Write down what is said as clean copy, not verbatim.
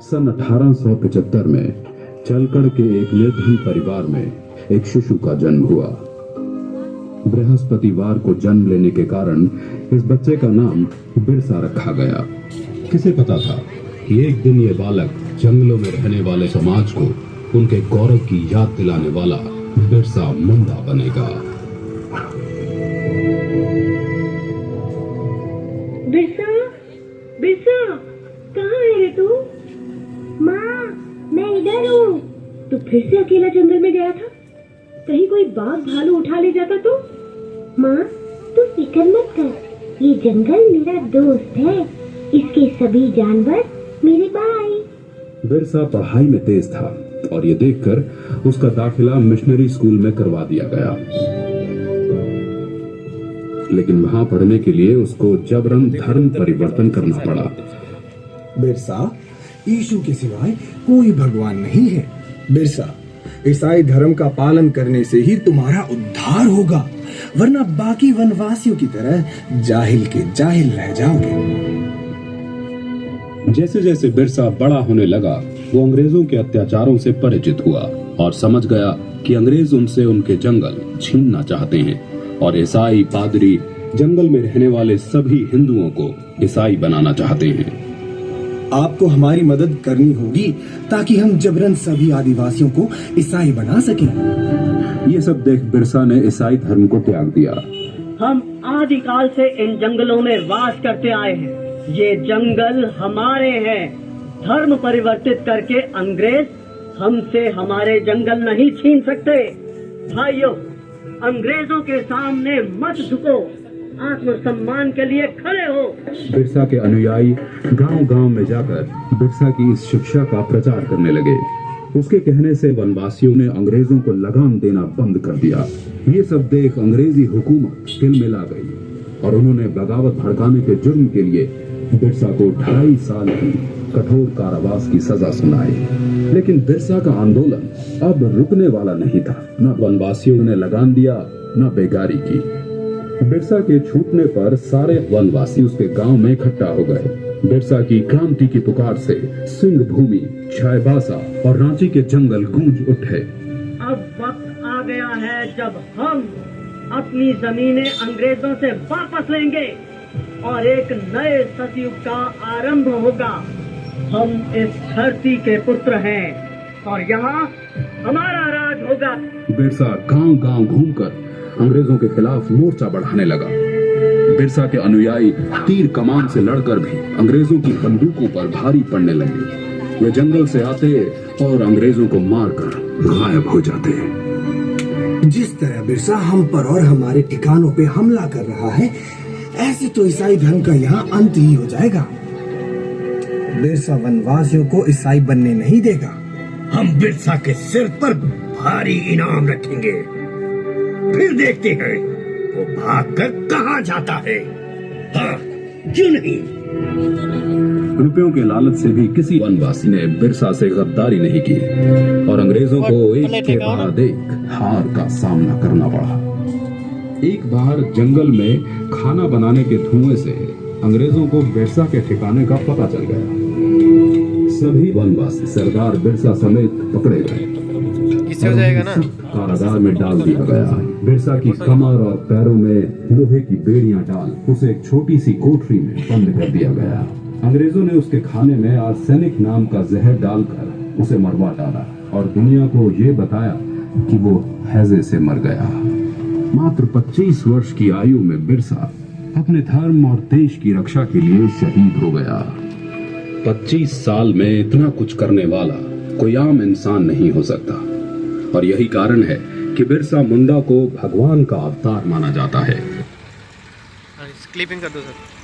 सन 1875 में चलकड़ के एक निर्धन परिवार में एक शिशु का जन्म हुआ। बृहस्पतिवार को जन्म लेने के कारण इस बच्चे का नाम बिरसा रखा गया। किसे पता था कि एक दिन ये बालक जंगलों में रहने वाले समाज को उनके गौरव की याद दिलाने वाला बिरसा मुंडा बनेगा। बिरसा, बिरसा, कहाँ है रे तू? माँ, मैं इधर हूँ। तू फिर से अकेला जंगल में गया था? कहीं कोई बाघ भालू उठा ले जाता तो? माँ, तू फिक्र मत कर, ये जंगल मेरा दोस्त है। इसके सभी जानवर मेरे भाई। बिरसा पढ़ाई में तेज था और ये देखकर उसका दाखिला मिशनरी स्कूल में करवा दिया गया, लेकिन वहां पढ़ने के लिए उसको जबरन धर्म परिवर्तन करना पड़ा। बिरसा, यीशु के सिवाय कोई भगवान नहीं है। बिरसा, ईसाई धर्म का पालन करने से ही तुम्हारा उद्धार होगा, वरना बाकी वनवासियों की तरह जाहिल के जाहिल रह जाओगे। जैसे जैसे बिरसा बड़ा होने लगा, वो अंग्रेजों के अत्याचारों से परिचित हुआ और समझ गया कि अंग्रेज उनसे उनके जंगल छीनना चाहते हैं और ईसाई पादरी जंगल में रहने वाले सभी हिंदुओं को ईसाई बनाना चाहते हैं। आपको हमारी मदद करनी होगी ताकि हम जबरन सभी आदिवासियों को ईसाई बना सकें। ये सब देख बिरसा ने ईसाई धर्म को त्याग दिया। हम आदिकाल से इन जंगलों में वास करते आए हैं। ये जंगल हमारे हैं। धर्म परिवर्तित करके अंग्रेज हमसे हमारे जंगल नहीं छीन सकते। भाइयों, अंग्रेजों के सामने मत झुको, आत्मसम्मान के लिए खड़े हो। बिरसा के अनुयायी गांव-गांव में जाकर बिरसा की इस शिक्षा का प्रचार करने लगे। उसके कहने से वनवासियों ने अंग्रेजों को लगाम देना बंद कर दिया। ये सब देख अंग्रेजी हुकूमत तिलमिला गई और उन्होंने बगावत भड़काने के जुर्म के लिए बिरसा को 2.5 साल की कठोर कारावास की सजा सुनाई। लेकिन बिरसा का आंदोलन अब रुकने वाला नहीं था। न वनवासियों ने लगान दिया, न बेगारी की। बिरसा के छूटने पर सारे वनवासी उसके गांव में इकट्ठा हो गए। बिरसा की क्रांति की पुकार से सिंध भूमि, चाईबासा और रांची के जंगल गूंज उठे। अब वक्त आ गया है जब हम अपनी जमीनें अंग्रेजों से वापस लेंगे और एक नए सतयुग का आरंभ होगा। हम इस धरती के पुत्र हैं और यहाँ हमारा राज होगा। बिरसा गांव-गांव घूमकर अंग्रेजों के खिलाफ मोर्चा बढ़ाने लगा। बिरसा के अनुयायी तीर कमान से लड़कर भी अंग्रेजों की बंदूकों पर भारी पड़ने लगे। वे जंगल से आते और अंग्रेजों को मारकर गायब हो जाते। जिस तरह बिरसा हम पर और हमारे ठिकानों पे हमला कर रहा है, ऐसे तो ईसाई धर्म का यहाँ अंत ही हो जाएगा। बिरसा वनवासियों को ईसाई बनने नहीं देगा। हम बिरसा के सिर पर भारी इनाम रखेंगे, फिर देखते हैं वो भागकर कहाँ जाता है। हाँ, क्यों नहीं? रुपयों के लालच से भी किसी वनवासी ने बिरसा से गद्दारी नहीं की और अंग्रेजों को एक के बाद एक हार का सामना करना पड़ा। एक बार जंगल में खाना बनाने के धुएं से अंग्रेजों को बिरसा के ठिकाने का पता चल गया। सभी वनवासी सरदार बिरसा समेत पकड़े गए। इससे हो जाएगा ना? कारागार में डाल दिया गया। बिरसा की कमर और पैरों में लोहे की बेड़ियां डाल उसे एक छोटी सी कोठरी में बंद कर दिया गया। अंग्रेजों ने उसके खाने में आर्सेनिक नाम का जहर डालकर उसे मरवा डाला और दुनिया को ये बताया कि वो हैजे से मर गया। मात्र 25 वर्ष की आयु में बिरसा अपने धर्म और देश की रक्षा के लिए शहीद हो गया। 25 साल में इतना कुछ करने वाला कोई आम इंसान नहीं हो सकता और यही कारण है कि बिरसा मुंडा को भगवान का अवतार माना जाता है। क्लिपिंग कर दो सर।